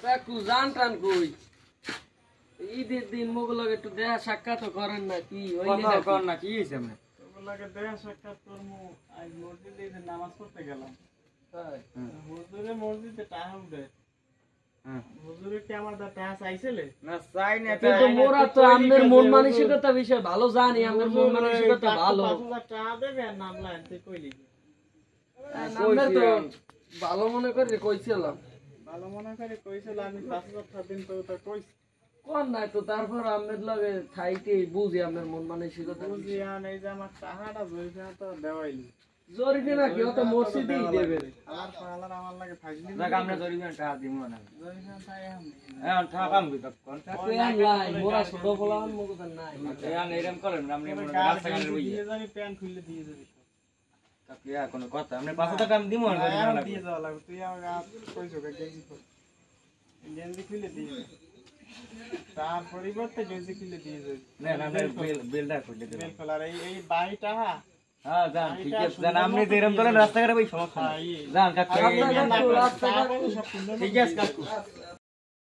কাকু জান টান কই ঈদের দিন মোগলকে একটু দেখা সাক্ষাৎ করেন না কি কথা কর না কি হইছে আপনি মোগলকে দেখা সাক্ষাৎ করমু আজ মসজিদে যে নামাজ পড়তে গেলাম হুজুরে মসজিদে টাকা উঠে হুজুরে কি আমার দা টাকা চাইছিলে না চাই না কিন্তু মোরা তো আমাদের মন মানসিকতা বিষয় ভালো জানি আমাদের মন মানসিকতা ভালো 5000 টাকা দেবে আর নাম লাইন তুই কইলি আমরা তো ভালো মনে করে কইছিলাম ভালো মনে করে কইছিল আমি 5000 টাকা দিন তো কইছি কোন নাই তো তারপর আমাদের লগে থাইতে বুঝি আমাদের মন মানসিকতা বুঝি আর এই যে আমার টাকাটা জরিফা তো দেওয়াইলি জরিফে না কি অত মসজিদেই দেবে আমার পালার আমার লাগে ফাজলি দেখ আমরা জরিমানা টাকা দিমু না জরিফা তাই আমি এখন টাকা কাম কি কোন কাকু লাই মোরা ছোট ফলান মগজ নাই এখন এরকম করেন আপনি মনে রাস্তা কাটে বই দিয়ে যাবি প্যান খুলে দিয়ে যাবি কাকি আর কোন কথা আপনি 500 টাকা আমি দিমু না জরিমানা দিয়ে যাওয়া লাগবে তুই আমার কইছো গেঞ্জি কর গেঞ্জি খুলে দিয়ে তার পরিবর্তে গেঞ্জি খুলে দিয়ে যাবি না না বিলটা খুলে দেব বেল খোলার এই 22 টাকা হ্যাঁ জান ঠিক আছে জান আপনি যে এরকম ধরেন রাস্তা কাটে বই সমস্যা নাই জান কাকি রাস্তা কাটু সব ঠিক আছে কাকু